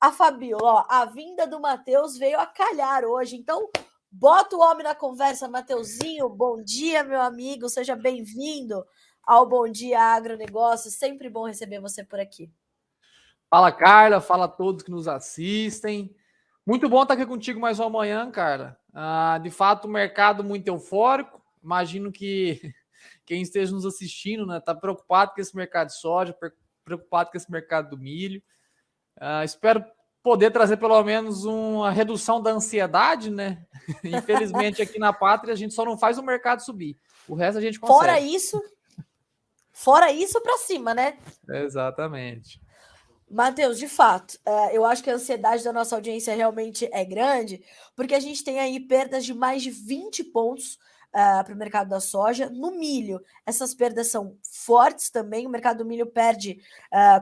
a Fabiola, ó, a vinda do Matheus veio a calhar hoje, então bota o homem na conversa, Mateuzinho. Bom dia, meu amigo, seja bem-vindo ao Bom Dia Agronegócio, sempre bom receber você por aqui. Fala, Carla, fala a todos que nos assistem. Muito bom estar aqui contigo mais uma manhã, Carla. De fato, o mercado muito eufórico. Imagino que quem esteja nos assistindo, né, está preocupado com esse mercado de soja, preocupado com esse mercado do milho. Espero poder trazer pelo menos uma redução da ansiedade, né? Infelizmente, aqui na pátria, a gente só não faz o mercado subir. O resto a gente consegue. Fora isso para cima, né? Exatamente. Matheus, de fato, eu acho que a ansiedade da nossa audiência realmente é grande, porque a gente tem aí perdas de mais de 20 pontos para o mercado da soja. No milho, essas perdas são fortes também. O mercado do milho perde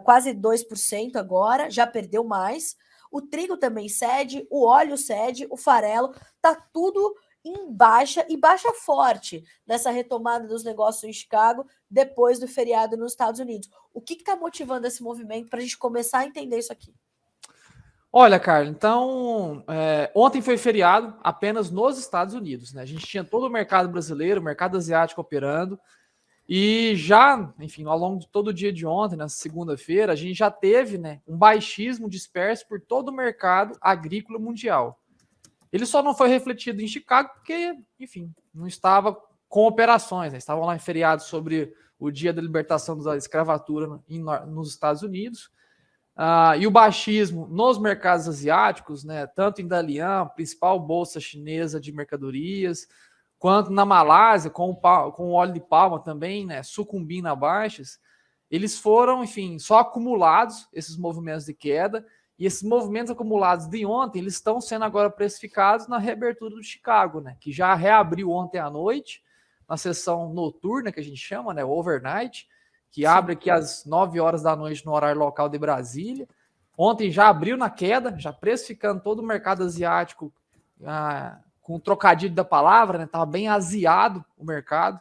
quase 2% agora, já perdeu mais. O trigo também cede, o óleo cede, o farelo, tá tudo em baixa e baixa forte nessa retomada dos negócios em Chicago depois do feriado nos Estados Unidos. O que está motivando esse movimento para a gente começar a entender isso aqui? Olha, Carla, então, ontem foi feriado apenas nos Estados Unidos, né? A gente tinha todo o mercado brasileiro, o mercado asiático operando, e já, enfim, ao longo de todo o dia de ontem, na segunda-feira, a gente já teve, né, um baixismo disperso por todo o mercado agrícola mundial. Ele só não foi refletido em Chicago porque, enfim, não estava com operações, né? Estavam lá em feriado sobre o dia da libertação da escravatura nos Estados Unidos. E o baixismo nos mercados asiáticos, né, tanto em Dalian, principal bolsa chinesa de mercadorias, quanto na Malásia, com o óleo de palma também, né, sucumbindo a baixas, eles foram, enfim, só acumulados, esses movimentos de queda, e esses movimentos acumulados de ontem, eles estão sendo agora precificados na reabertura do Chicago, né, que já reabriu ontem à noite, na sessão noturna, que a gente chama, né, overnight, que abre aqui às 9 horas da noite no horário local de Brasília. Ontem já abriu na queda, já precificando todo o mercado asiático com o trocadilho da palavra, né? Estava bem aziado o mercado.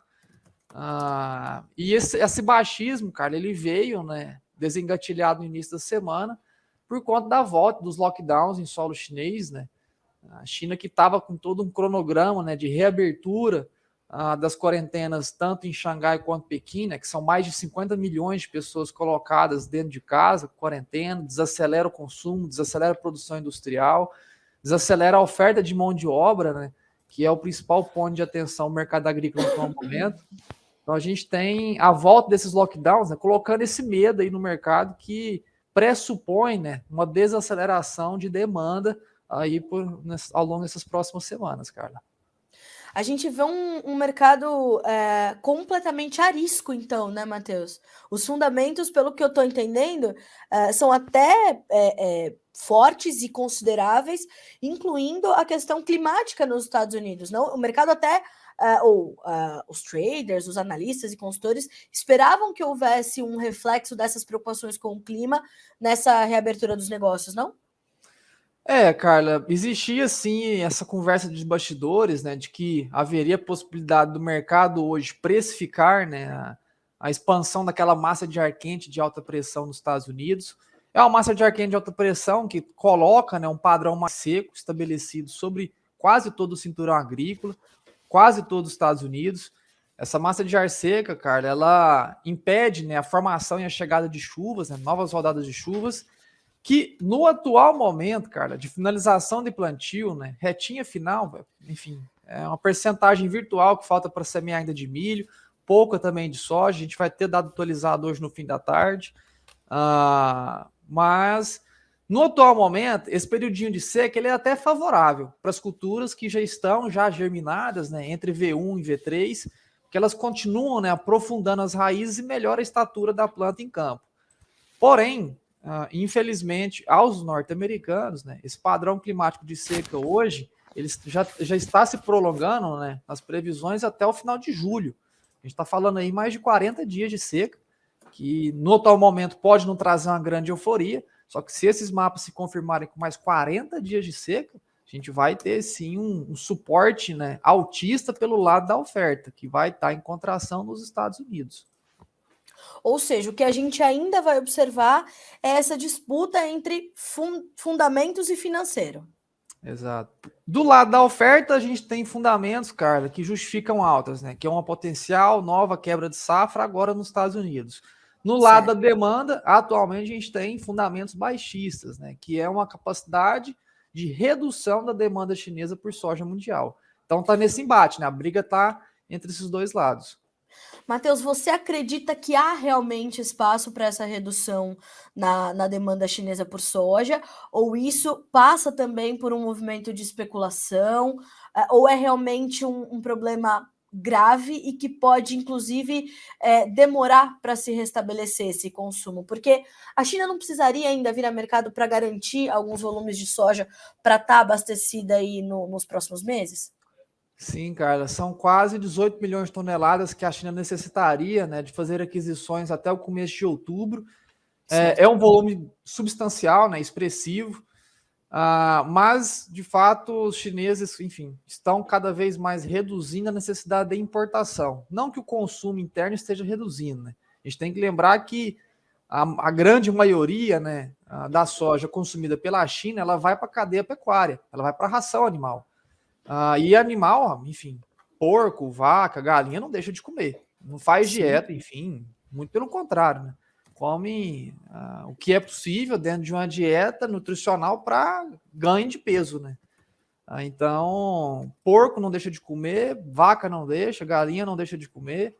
E esse baixismo, cara, ele veio, né, desengatilhado no início da semana por conta da volta dos lockdowns em solo chinês, né? A China que estava com todo um cronograma, né, de reabertura das quarentenas, tanto em Xangai quanto Pequim, né, que são mais de 50 milhões de pessoas colocadas dentro de casa, quarentena, desacelera o consumo, desacelera a produção industrial, desacelera a oferta de mão de obra, né, que é o principal ponto de atenção do mercado agrícola no momento. Então a gente tem a volta desses lockdowns, né, colocando esse medo aí no mercado que pressupõe, né, uma desaceleração de demanda aí ao longo dessas próximas semanas, Carla. A gente vê um mercado completamente arisco, então, né, Matheus? Os fundamentos, pelo que eu estou entendendo, são até fortes e consideráveis, incluindo a questão climática nos Estados Unidos. Não? O mercado até, os traders, os analistas e consultores esperavam que houvesse um reflexo dessas preocupações com o clima nessa reabertura dos negócios, não? Carla, existia sim essa conversa de bastidores, né, de que haveria possibilidade do mercado hoje precificar, né, a expansão daquela massa de ar quente de alta pressão nos Estados Unidos. É uma massa de ar quente de alta pressão que coloca, né, um padrão mais seco estabelecido sobre quase todo o cinturão agrícola, quase todos os Estados Unidos. Essa massa de ar seca, Carla, ela impede, né, a formação e a chegada de chuvas, né, novas rodadas de chuvas, que no atual momento, cara, de finalização de plantio, né, retinha final, enfim, é uma percentagem virtual que falta para semear ainda de milho, pouca também de soja, a gente vai ter dado atualizado hoje no fim da tarde, mas no atual momento, esse periodinho de seca, ele é até favorável para as culturas que já estão já germinadas, né, entre V1 e V3, que elas continuam, né, aprofundando as raízes e melhora a estatura da planta em campo. Porém, infelizmente, aos norte-americanos, né, esse padrão climático de seca hoje, ele já está se prolongando, né, nas previsões até o final de julho. A gente está falando aí mais de 40 dias de seca, que no atual momento pode não trazer uma grande euforia, só que se esses mapas se confirmarem com mais 40 dias de seca, a gente vai ter sim um suporte, né, altista pelo lado da oferta, que vai estar em contração nos Estados Unidos. Ou seja, o que a gente ainda vai observar é essa disputa entre fundamentos e financeiro. Exato. Do lado da oferta, a gente tem fundamentos, Carla, que justificam altas, né? Que é uma potencial nova quebra de safra agora nos Estados Unidos. No lado da Certo. demanda, atualmente a gente tem fundamentos baixistas, né? Que é uma capacidade de redução da demanda chinesa por soja mundial. Então tá nesse embate, né? A briga tá entre esses dois lados. Matheus, você acredita que há realmente espaço para essa redução na demanda chinesa por soja? Ou isso passa também por um movimento de especulação? Ou é realmente um problema grave e que pode, inclusive, demorar para se restabelecer esse consumo? Porque a China não precisaria ainda vir a mercado para garantir alguns volumes de soja para estar abastecida aí nos próximos meses? Sim, Carla, são quase 18 milhões de toneladas que a China necessitaria, né, de fazer aquisições até o começo de outubro. É Certo. um volume substancial, né, expressivo, mas, de fato, os chineses, enfim, estão cada vez mais reduzindo a necessidade de importação. Não que o consumo interno esteja reduzindo, né? A gente tem que lembrar que a grande maioria, né, da soja consumida pela China, ela vai para a cadeia pecuária, ela vai para a ração animal. E animal, enfim, porco, vaca, galinha não deixa de comer. Não faz Sim. dieta, enfim, muito pelo contrário, né? Come o que é possível dentro de uma dieta nutricional para ganho de peso, né? Então, porco não deixa de comer, vaca não deixa, galinha não deixa de comer.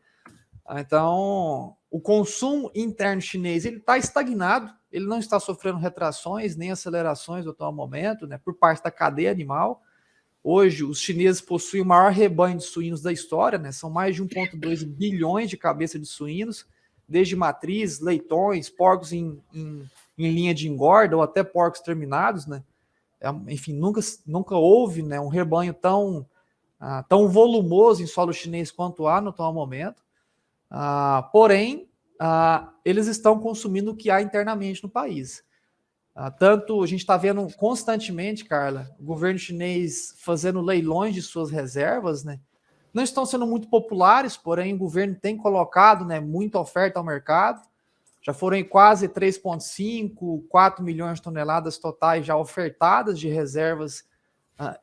Então, o consumo interno chinês ele está estagnado, ele não está sofrendo retrações nem acelerações no atual momento, né? Por parte da cadeia animal. Hoje, os chineses possuem o maior rebanho de suínos da história, né? São mais de 1,2 bilhões de cabeças de suínos, desde matrizes, leitões, porcos em linha de engorda ou até porcos terminados, né? Enfim, nunca houve, né, um rebanho tão volumoso em solo chinês quanto há no atual momento. Porém, eles estão consumindo o que há internamente no país. Tanto a gente está vendo constantemente, Carla, o governo chinês fazendo leilões de suas reservas, né? Não estão sendo muito populares, porém o governo tem colocado, né, muita oferta ao mercado. Já foram em quase 3,5, 4 milhões de toneladas totais já ofertadas de reservas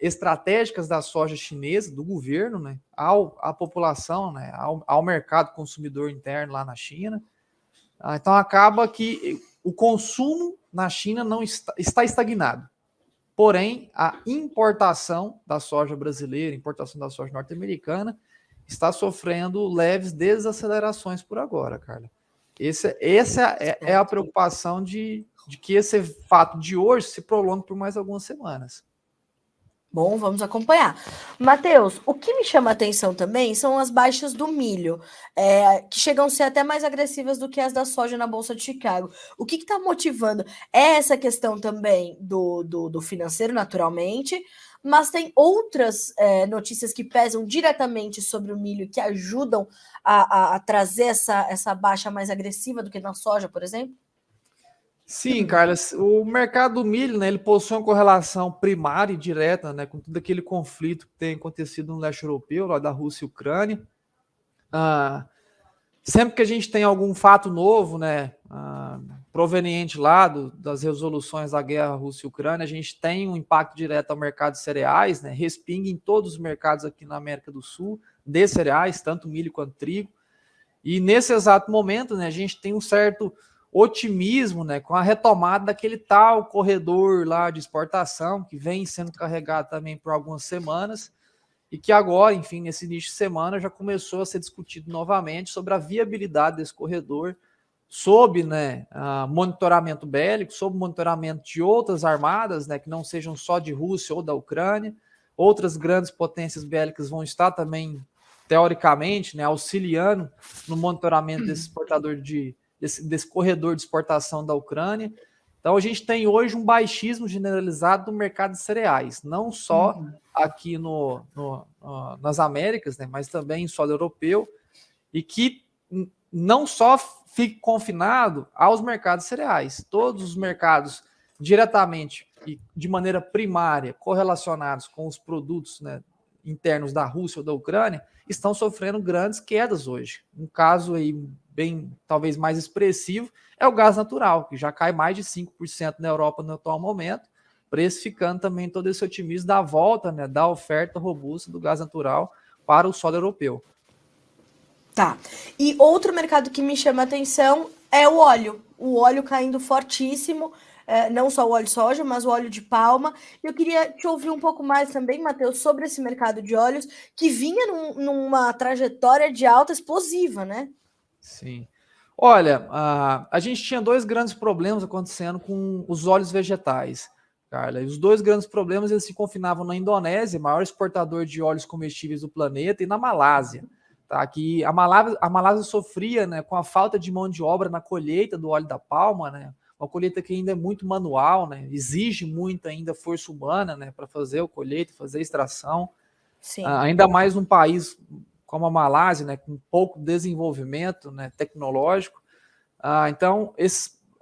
estratégicas da soja chinesa, do governo, né, à população, né, ao mercado consumidor interno lá na China. Então acaba que o consumo na China não está estagnado. Porém, a importação da soja brasileira, importação da soja norte-americana, está sofrendo leves desacelerações por agora, Carla. Essa é a preocupação de que esse fato de hoje se prolongue por mais algumas semanas. Bom, vamos acompanhar. Matheus, o que me chama a atenção também são as baixas do milho, que chegam a ser até mais agressivas do que as da soja na Bolsa de Chicago. O que está motivando? É essa questão também do financeiro, naturalmente, mas tem outras notícias que pesam diretamente sobre o milho que ajudam a trazer essa baixa mais agressiva do que na soja, por exemplo? Sim, Carlos, o mercado do milho, né, ele possui uma correlação primária e direta, né, com todo aquele conflito que tem acontecido no leste europeu, lá da Rússia e Ucrânia. Sempre que a gente tem algum fato novo, né, proveniente lá das resoluções da guerra Rússia e Ucrânia, a gente tem um impacto direto ao mercado de cereais, né, respinga em todos os mercados aqui na América do Sul, de cereais, tanto milho quanto trigo. E nesse exato momento, né, a gente tem um certo otimismo, né, com a retomada daquele tal corredor lá de exportação que vem sendo carregado também por algumas semanas e que agora, enfim, nesse início de semana já começou a ser discutido novamente sobre a viabilidade desse corredor, sob, né, monitoramento bélico, sob monitoramento de outras armadas, né, que não sejam só de Rússia ou da Ucrânia. Outras grandes potências bélicas vão estar também, teoricamente, né, auxiliando no monitoramento desse exportador desse corredor de exportação da Ucrânia. Então a gente tem hoje um baixismo generalizado no mercado de cereais, não só aqui nas Américas, né, mas também em solo europeu, e que não só fique confinado aos mercados cereais, todos os mercados diretamente e de maneira primária correlacionados com os produtos, né, internos da Rússia ou da Ucrânia estão sofrendo grandes quedas hoje. Um caso aí bem, talvez mais expressivo, é o gás natural, que já cai mais de 5% na Europa no atual momento, precificando também todo esse otimismo da volta, né, da oferta robusta do gás natural para o solo europeu. Tá. E outro mercado que me chama a atenção é o óleo. O óleo caindo fortíssimo, não só o óleo de soja, mas o óleo de palma. Eu queria te ouvir um pouco mais também, Matheus, sobre esse mercado de óleos que vinha numa trajetória de alta explosiva, né? Sim. Olha, a gente tinha dois grandes problemas acontecendo com os óleos vegetais, Carla. E os dois grandes problemas eles se confinavam na Indonésia, maior exportador de óleos comestíveis do planeta, e na Malásia. Tá? Que a Malásia sofria, né, com a falta de mão de obra na colheita do óleo da palma, né? Uma colheita que ainda é muito manual, né? Exige muito ainda força humana, né, para fazer a colheita, fazer a extração. Sim. Ainda mais num país como a Malásia, né, com pouco desenvolvimento, né, tecnológico. Então,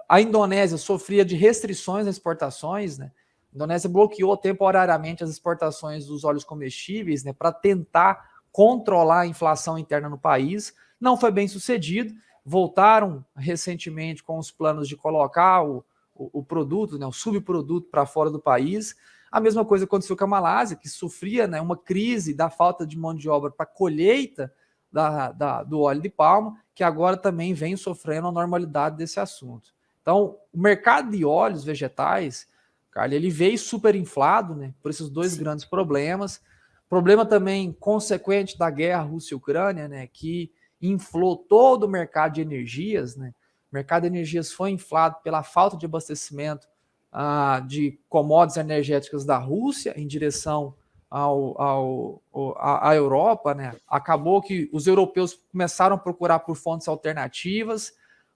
a Indonésia sofria de restrições às exportações, né? A Indonésia bloqueou temporariamente as exportações dos óleos comestíveis, né, para tentar controlar a inflação interna no país. Não foi bem sucedido. Voltaram recentemente com os planos de colocar o produto, né, o subproduto para fora do país. A mesma coisa aconteceu com a Malásia, que sofria, né, uma crise da falta de mão de obra para colheita do óleo de palma, que agora também vem sofrendo a normalidade desse assunto. Então, o mercado de óleos vegetais, Carla, ele veio super inflado, né, por esses dois Sim. grandes problemas. Problema também consequente da guerra Rússia-Ucrânia, né, que inflou todo o mercado de energias, né? O mercado de energias foi inflado pela falta de abastecimento de commodities energéticas da Rússia em direção à Europa, né? Acabou que os europeus começaram a procurar por fontes alternativas.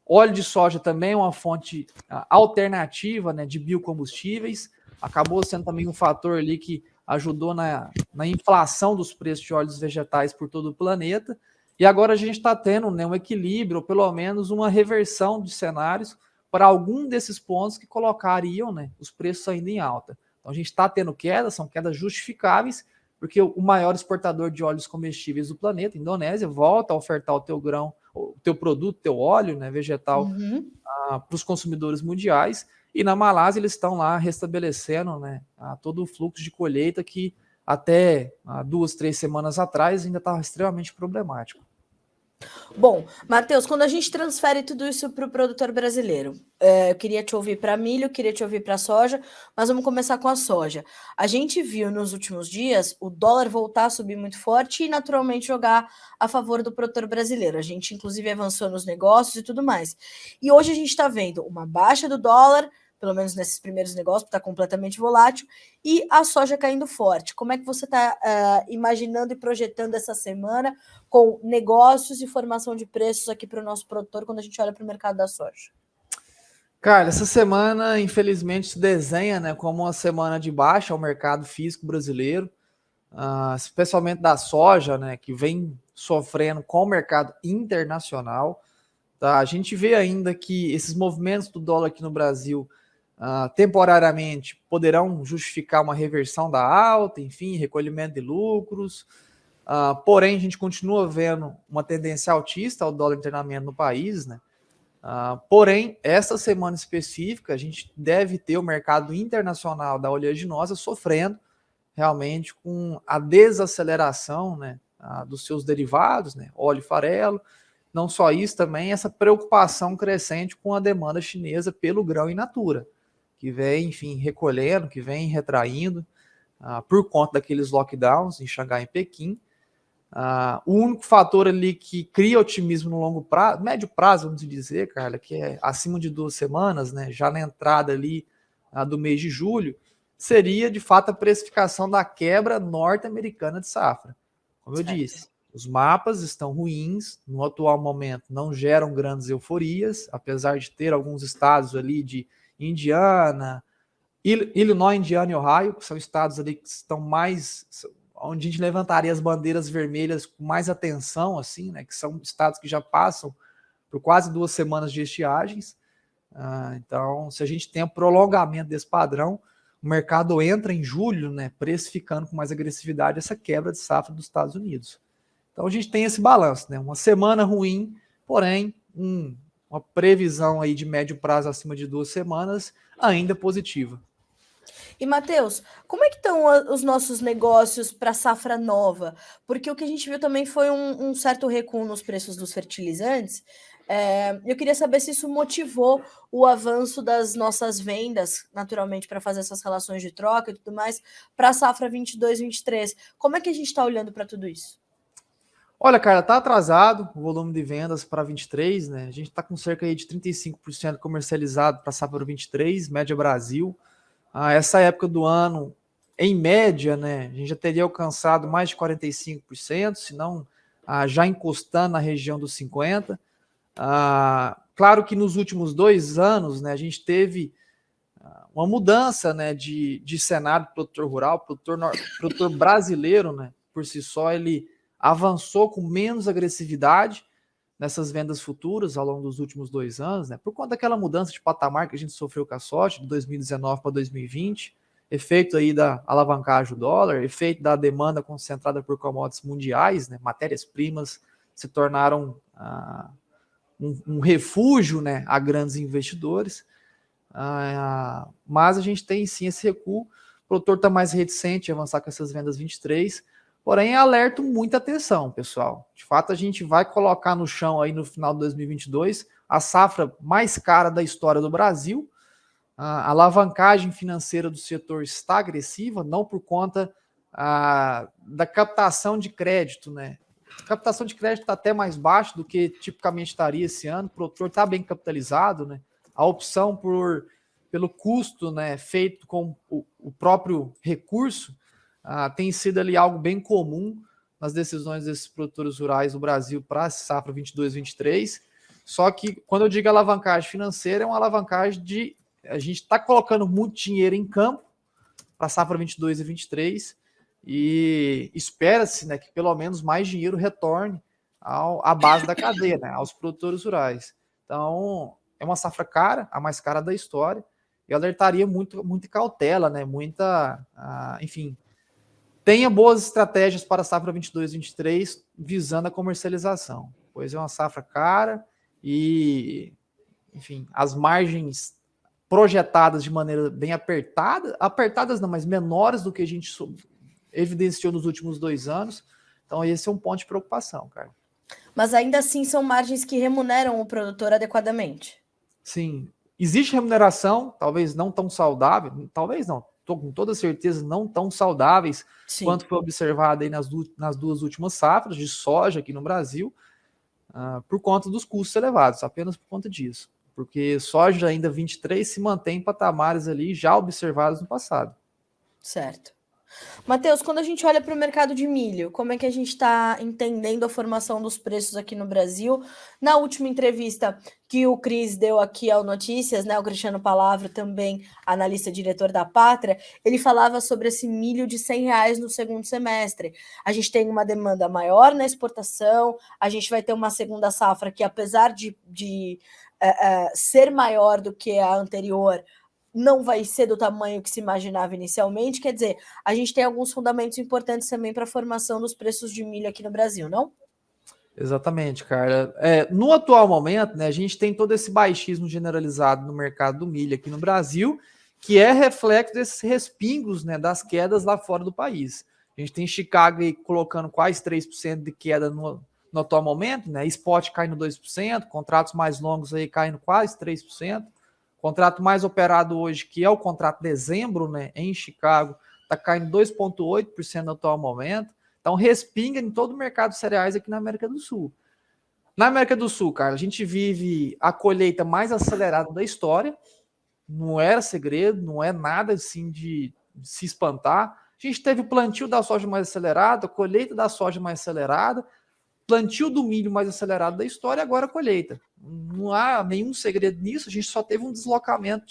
Óleo de soja também é uma fonte alternativa, né, de biocombustíveis. Acabou sendo também um fator ali que ajudou na inflação dos preços de óleos vegetais por todo o planeta. E agora a gente está tendo, né, um equilíbrio, ou pelo menos uma reversão de cenários para algum desses pontos que colocariam, né, os preços ainda em alta. Então a gente está tendo quedas, são quedas justificáveis, porque o maior exportador de óleos comestíveis do planeta, a Indonésia, volta a ofertar o teu grão, o teu produto, teu óleo, né, vegetal, para os consumidores mundiais. E na Malásia eles estão lá restabelecendo, né, todo o fluxo de colheita que até 2, 3 semanas atrás ainda estava extremamente problemático. Bom, Matheus, quando a gente transfere tudo isso para o produtor brasileiro, eu queria te ouvir para milho, queria te ouvir para soja, mas vamos começar com a soja. A gente viu nos últimos dias o dólar voltar a subir muito forte e naturalmente jogar a favor do produtor brasileiro. A gente, inclusive, avançou nos negócios e tudo mais. E hoje a gente está vendo uma baixa do dólar, pelo menos nesses primeiros negócios, está completamente volátil, e a soja caindo forte. Como é que você está imaginando e projetando essa semana com negócios e formação de preços aqui para o nosso produtor quando a gente olha para o mercado da soja? Cara, essa semana, infelizmente, se desenha, né, como uma semana de baixa ao mercado físico brasileiro, especialmente da soja, né, que vem sofrendo com o mercado internacional. Tá? A gente vê ainda que esses movimentos do dólar aqui no Brasil temporariamente poderão justificar uma reversão da alta, enfim, recolhimento de lucros. Porém, a gente continua vendo uma tendência altista ao dólar internamente no país, né? Porém, essa semana específica, a gente deve ter o mercado internacional da oleaginosa sofrendo realmente com a desaceleração, né, dos seus derivados, né, óleo e farelo. Não só isso, também essa preocupação crescente com a demanda chinesa pelo grão in natura, que vem, enfim, recolhendo, que vem retraindo por conta daqueles lockdowns em Xangai e Pequim. O único fator ali que cria otimismo no longo prazo, médio prazo, vamos dizer, Carla, que é acima de 2 semanas, né, já na entrada ali do mês de julho, seria de fato a precificação da quebra norte-americana de safra. Como eu disse, os mapas estão ruins, no atual momento não geram grandes euforias, apesar de ter alguns estados ali de Indiana, Illinois, Indiana e Ohio, que são estados ali que estão mais, onde a gente levantaria as bandeiras vermelhas com mais atenção, assim, né, que são estados que já passam por quase 2 semanas de estiagens. Então, se a gente tem um prolongamento desse padrão, o mercado entra em julho, né, precificando com mais agressividade essa quebra de safra dos Estados Unidos. Então, a gente tem esse balanço, né, uma semana ruim, porém, uma previsão aí de médio prazo acima de 2 semanas ainda positiva. E, Matheus, como é que estão os nossos negócios para a safra nova? Porque o que a gente viu também foi um certo recuo nos preços dos fertilizantes. Eu queria saber se isso motivou o avanço das nossas vendas, naturalmente, para fazer essas relações de troca e tudo mais, para a safra 22-23. Como é que a gente está olhando para tudo isso? Olha, cara, tá atrasado o volume de vendas para 23, né? A gente está com cerca aí de 35% comercializado para a safra 23, média Brasil. Essa época do ano, em média, né, a gente já teria alcançado mais de 45%, se não já encostando na região dos 50%. Claro que nos últimos 2 anos, né, a gente teve uma mudança, né, de cenário do produtor rural, produtor brasileiro, né, por si só, ele avançou com menos agressividade nessas vendas futuras ao longo dos últimos 2 anos, né, por conta daquela mudança de patamar que a gente sofreu com a soja de 2019 para 2020, efeito aí da alavancagem do dólar, efeito da demanda concentrada por commodities mundiais, né, matérias-primas se tornaram um refúgio, né, a grandes investidores. Mas a gente tem sim esse recuo, o produtor está mais reticente a avançar com essas vendas 23, porém alerto muita atenção, pessoal. De fato, a gente vai colocar no chão aí no final de 2022 a safra mais cara da história do Brasil. A alavancagem financeira do setor está agressiva, não por conta da captação de crédito, né? A captação de crédito está até mais baixo do que tipicamente estaria esse ano, o produtor está bem capitalizado, né? A opção pelo custo, né, feito com o próprio recurso tem sido ali algo bem comum nas decisões desses produtores rurais do Brasil para a safra 22-23. Só que quando eu digo alavancagem financeira, é uma alavancagem de a gente está colocando muito dinheiro em campo para a safra 22 e 23 e espera-se, né, que pelo menos mais dinheiro retorne à base da cadeia, né, aos produtores rurais. Então, é uma safra cara, a mais cara da história, e alertaria muita cautela, né, enfim, tenha boas estratégias para a safra 22 e 23 visando a comercialização, pois é uma safra cara e, enfim, as margens projetadas de maneira bem apertadas não, mas menores do que a gente evidenciou nos últimos 2 anos. Então esse é um ponto de preocupação, cara. Mas ainda assim são margens que remuneram o produtor adequadamente. Sim, existe remuneração, talvez não tão saudável, talvez não, estou com toda certeza não tão saudáveis quanto foi observado aí nas 2 últimas safras de soja aqui no Brasil, por conta dos custos elevados, apenas por conta disso. Porque soja ainda 23 se mantém em patamares ali já observados no passado. Certo. Matheus, quando a gente olha para o mercado de milho, como é que a gente está entendendo a formação dos preços aqui no Brasil? Na última entrevista que o Cris deu aqui ao Notícias, né, o Cristiano Palavra, também analista diretor da Pátria, ele falava sobre esse milho de R$ 100 no segundo semestre. A gente tem uma demanda maior na exportação, a gente vai ter uma segunda safra que, apesar de ser maior do que a anterior, não vai ser do tamanho que se imaginava inicialmente. Quer dizer, a gente tem alguns fundamentos importantes também para a formação dos preços de milho aqui no Brasil, não? Exatamente, cara. No atual momento, né, a gente tem todo esse baixismo generalizado no mercado do milho aqui no Brasil, que é reflexo desses respingos, né, das quedas lá fora do país. A gente tem Chicago aí colocando quase 3% de queda no atual momento, né? Spot caindo 2%, contratos mais longos aí caindo quase 3%. Contrato mais operado hoje, que é o contrato de dezembro, né, em Chicago, está caindo 2,8% no atual momento. Então, respinga em todo o mercado de cereais aqui na América do Sul. Na América do Sul, cara, a gente vive a colheita mais acelerada da história. Não era segredo, não é nada assim de se espantar. A gente teve o plantio da soja mais acelerado, a colheita da soja mais acelerada, plantio do milho mais acelerado da história e agora a colheita. Não há nenhum segredo nisso, a gente só teve um deslocamento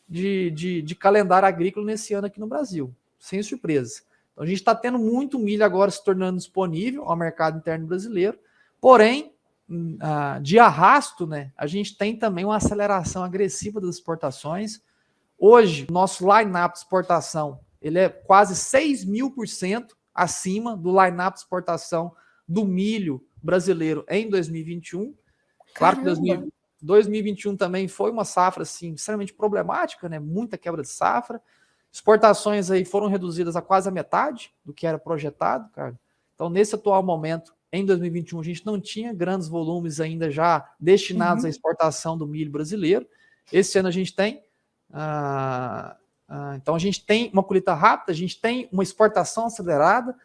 de calendário agrícola nesse ano aqui no Brasil, sem surpresa. Então a gente está tendo muito milho agora se tornando disponível ao mercado interno brasileiro, porém, de arrasto, né, a gente tem também uma aceleração agressiva das exportações. Hoje, nosso line-up de exportação ele é quase 6.000% acima do line-up de exportação do milho brasileiro em 2021. Claro que Caramba! 2021 também foi uma safra assim, extremamente problemática, né? Muita quebra de safra. Exportações aí foram reduzidas a quase a metade do que era projetado, cara. Então, nesse atual momento, em 2021, a gente não tinha grandes volumes ainda já destinados à exportação do milho brasileiro. Esse ano a gente tem. Então, a gente tem uma colheita rápida, a gente tem uma exportação acelerada.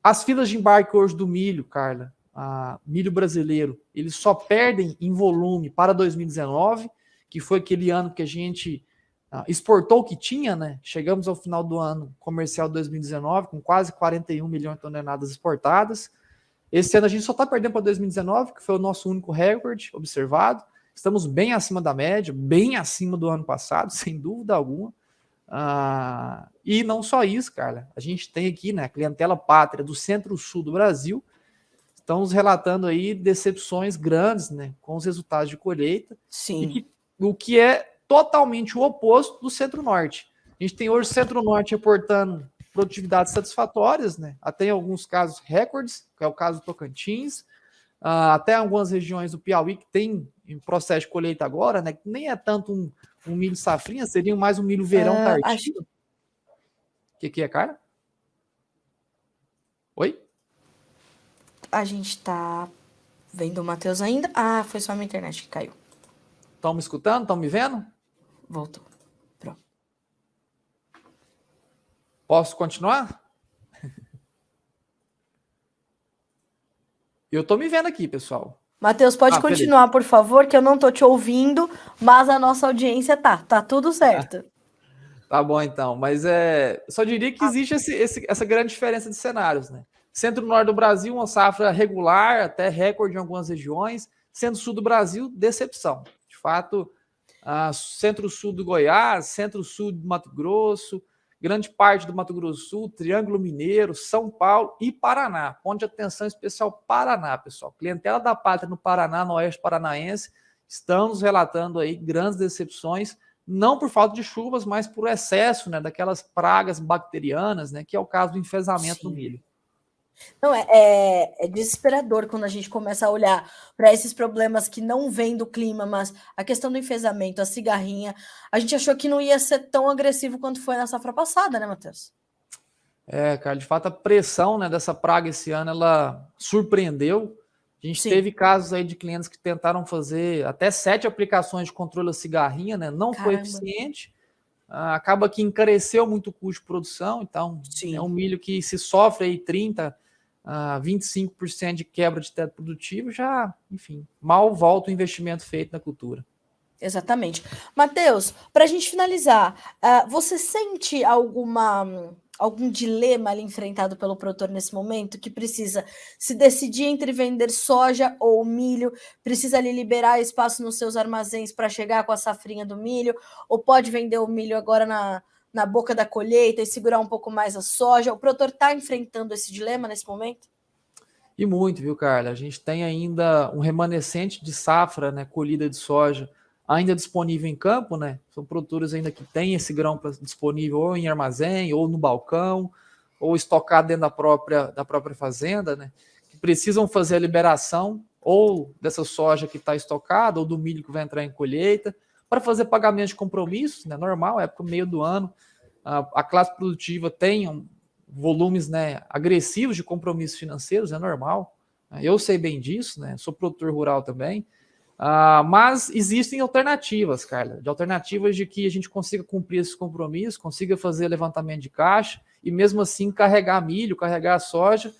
As filas de embarque hoje do milho, Carla, milho brasileiro, eles só perdem em volume para 2019, que foi aquele ano que a gente exportou o que tinha, né? Chegamos ao final do ano comercial 2019 com quase 41 milhões de toneladas exportadas. Esse ano a gente só está perdendo para 2019, que foi o nosso único recorde observado. Estamos bem acima da média, bem acima do ano passado, sem dúvida alguma. E não só isso, Carla. A gente tem aqui, né, a clientela pátria do centro-sul do Brasil, estão nos relatando aí decepções grandes, né, com os resultados de colheita. Sim. O que é totalmente o oposto do centro-norte. A gente tem hoje o centro-norte reportando produtividades satisfatórias, né? Até em alguns casos recordes, que é o caso do Tocantins, até algumas regiões do Piauí que tem em processo de colheita agora, né? Que nem é tanto um milho safrinha, seria mais um milho verão tardio. O que é, cara? Oi? A gente tá vendo o Matheus ainda? Foi só a minha internet que caiu. Estão me escutando? Estão me vendo? Voltou. Pronto. Posso continuar? Eu tô me vendo aqui, pessoal. Matheus, pode continuar, beleza, por favor, que eu não tô te ouvindo, mas a nossa audiência tá tudo certo. Tá bom, então. Mas só diria que existe essa grande diferença de cenários, né? Centro-norte do Brasil, uma safra regular, até recorde em algumas regiões. Centro-sul do Brasil, decepção. De fato, centro-sul do Goiás, centro-sul do Mato Grosso, grande parte do Mato Grosso do Sul, Triângulo Mineiro, São Paulo e Paraná. Ponto de atenção especial Paraná, pessoal. Clientela da pátria no Paraná, no oeste paranaense, estão nos relatando aí grandes decepções, não por falta de chuvas, mas por excesso, né, daquelas pragas bacterianas, né, que é o caso do enfezamento do milho. Não, é desesperador quando a gente começa a olhar para esses problemas que não vêm do clima, mas a questão do enfezamento, a cigarrinha, a gente achou que não ia ser tão agressivo quanto foi na safra passada, né, Matheus? Cara, de fato a pressão, né, dessa praga esse ano, ela surpreendeu. A gente teve casos aí de clientes que tentaram fazer até 7 aplicações de controle da cigarrinha, né? Não foi eficiente. Acaba que encareceu muito o custo de produção. Então, é um milho que se sofre aí 30% a 25% de quebra de teto produtivo, já, enfim, mal volta o investimento feito na cultura. Exatamente. Matheus, para a gente finalizar, você sente algum dilema ali enfrentado pelo produtor nesse momento, que precisa se decidir entre vender soja ou milho, precisa ali liberar espaço nos seus armazéns para chegar com a safrinha do milho, ou pode vender o milho agora na boca da colheita e segurar um pouco mais a soja? O produtor está enfrentando esse dilema nesse momento? E muito, viu, Carla? A gente tem ainda um remanescente de safra, né, colhida de soja, ainda disponível em campo, né? São produtores ainda que têm esse grão disponível ou em armazém, ou no balcão, ou estocado dentro da própria fazenda, né? Que precisam fazer a liberação ou dessa soja que está estocada, ou do milho que vai entrar em colheita, para fazer pagamento de compromissos, né? Normal, época meio do ano. A classe produtiva tem volumes, né, agressivos de compromissos financeiros, é normal. Eu sei bem disso, né? Sou produtor rural também. Mas existem alternativas, Carla, de alternativas de que a gente consiga cumprir esses compromissos, consiga fazer levantamento de caixa e mesmo assim carregar milho, carregar soja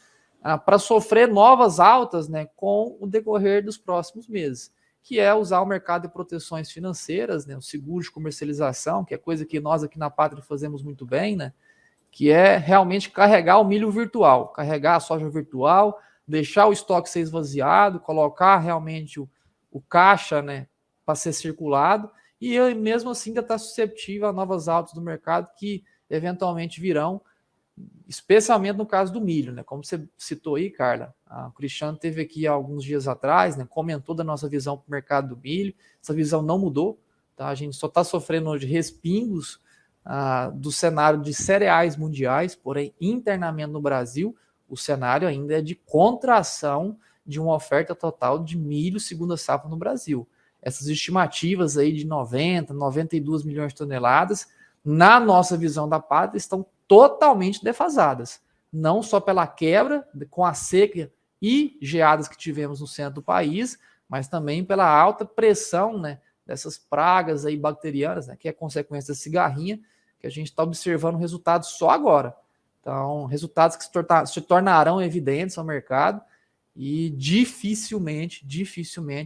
para sofrer novas altas, né, com o decorrer dos próximos meses, que é usar o mercado de proteções financeiras, né, o seguro de comercialização, que é coisa que nós aqui na Pátria fazemos muito bem, né, que é realmente carregar o milho virtual, carregar a soja virtual, deixar o estoque ser esvaziado, colocar realmente o caixa, né, para ser circulado, e mesmo assim ainda está susceptível a novas altas do mercado que eventualmente virão, especialmente no caso do milho, né? Como você citou aí, Carla, o Cristiano teve aqui há alguns dias atrás, né, comentou da nossa visão para o mercado do milho, essa visão não mudou, tá? A gente só está sofrendo hoje respingos do cenário de cereais mundiais, porém internamente no Brasil, o cenário ainda é de contração de uma oferta total de milho segunda safra no Brasil. Essas estimativas aí de 90, 92 milhões de toneladas, na nossa visão da Pátria, estão totalmente defasadas. Não só pela quebra com a seca e geadas que tivemos no centro do país, mas também pela alta pressão, né, dessas pragas aí bacterianas, né, que é consequência da cigarrinha, que a gente está observando resultados só agora. Então, resultados que se tornarão evidentes ao mercado e dificilmente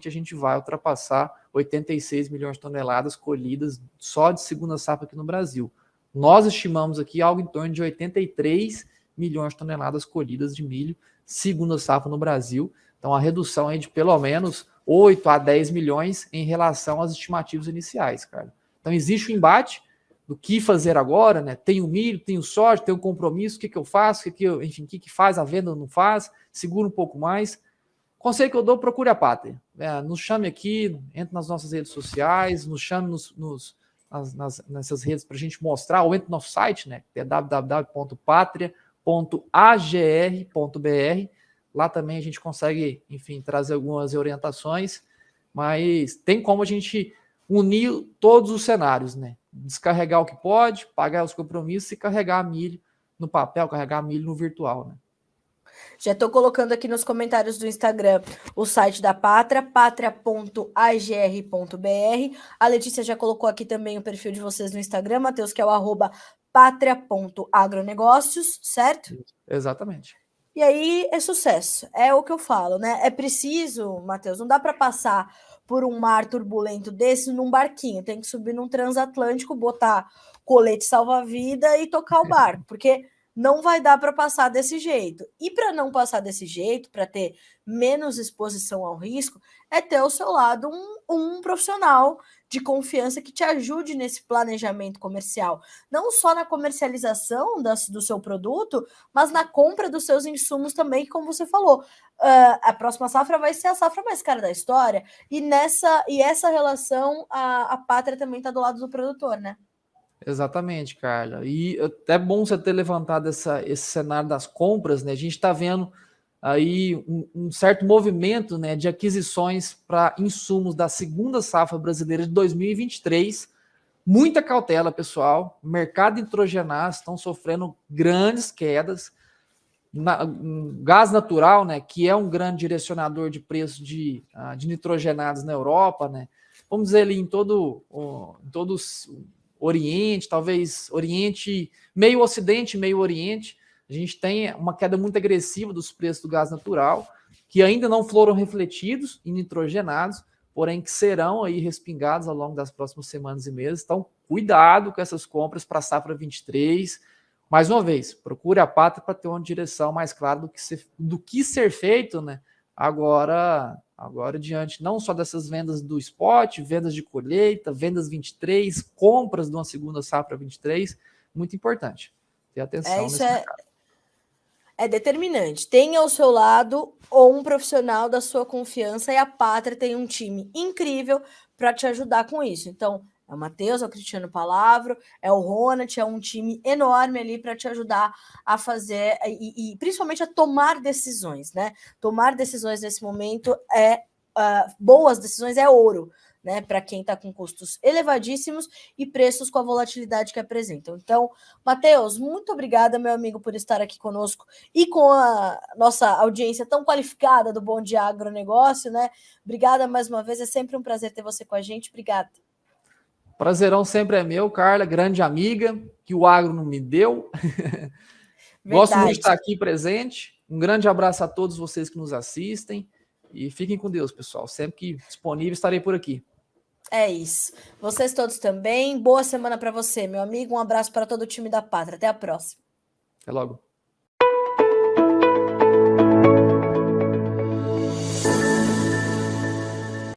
a gente vai ultrapassar 86 milhões de toneladas colhidas só de segunda safra aqui no Brasil. Nós estimamos aqui algo em torno de 83 milhões de toneladas colhidas de milho segunda safra no Brasil. Então, a redução é de pelo menos 8 a 10 milhões em relação às estimativas iniciais, cara. Então, existe o embate do que fazer agora, né? Tenho milho, tenho soja, tenho compromisso, o que eu faço, enfim, o que faz a venda ou não faz, segura um pouco mais. Conselho que eu dou, procure a Pátria. Nos chame aqui, entre nas nossas redes sociais, nos chame nessas redes para a gente mostrar, ou entre no nosso site, né? Que é www.patria.agr.br. Lá também a gente consegue, enfim, trazer algumas orientações, mas tem como a gente unir todos os cenários, né? Descarregar o que pode, pagar os compromissos e carregar milho no papel, carregar milho no virtual, né? Já estou colocando aqui nos comentários do Instagram o site da Pátria, patria.agr.br. A Letícia já colocou aqui também o perfil de vocês no Instagram, Matheus, que é o @patria.agronegócios, certo? Exatamente. E aí é sucesso, é o que eu falo, né? É preciso, Matheus, não dá para passar por um mar turbulento desse num barquinho, tem que subir num transatlântico, botar colete salva-vida e tocar o barco, porque não vai dar para passar desse jeito. E para não passar desse jeito, para ter menos exposição ao risco, é ter ao seu lado um profissional de confiança que te ajude nesse planejamento comercial, não só na comercialização do seu produto, mas na compra dos seus insumos também, que, como você falou, a próxima safra vai ser a safra mais cara da história, e essa relação, a Pátria também está do lado do produtor, né? Exatamente, Carla. E é bom você ter levantado esse cenário das compras, né? A gente está vendo aí um certo movimento, né, de aquisições para insumos da segunda safra brasileira de 2023. Muita cautela, pessoal. Mercado nitrogenado estão sofrendo grandes quedas. Gás natural, né, que é um grande direcionador de preço de nitrogenados na Europa, né? Vamos dizer ali em todo Oriente, talvez Oriente, meio Ocidente, meio Oriente, a gente tem uma queda muito agressiva dos preços do gás natural, que ainda não foram refletidos em nitrogenados, porém que serão aí respingados ao longo das próximas semanas e meses. Então, cuidado com essas compras para a safra 23. Mais uma vez, procure a Pátria para ter uma direção mais clara do que ser feito, né? Agora diante não só dessas vendas do spot, vendas de colheita, vendas 23, compras de uma segunda safra 23, muito importante. Ter atenção nesse mercado. É determinante. Tenha ao seu lado ou um profissional da sua confiança, e a Pátria tem um time incrível para te ajudar com isso. Então, é o Matheus, é o Cristiano Palavro, é o Ronald, é um time enorme ali para te ajudar a fazer e principalmente a tomar decisões, né? Tomar decisões nesse momento boas decisões é ouro, né? Para quem está com custos elevadíssimos e preços com a volatilidade que apresentam. Então, Matheus, muito obrigada, meu amigo, por estar aqui conosco e com a nossa audiência tão qualificada do Bom Dia Agronegócio, né? Obrigada mais uma vez, é sempre um prazer ter você com a gente. Obrigada. Prazerão sempre é meu, Carla, grande amiga, que o agro não me deu. Gosto muito de estar aqui presente. Um grande abraço a todos vocês que nos assistem e fiquem com Deus, pessoal. Sempre que disponível, estarei por aqui. É isso. Vocês todos também. Boa semana para você, meu amigo. Um abraço para todo o time da Pátria. Até a próxima. Até logo.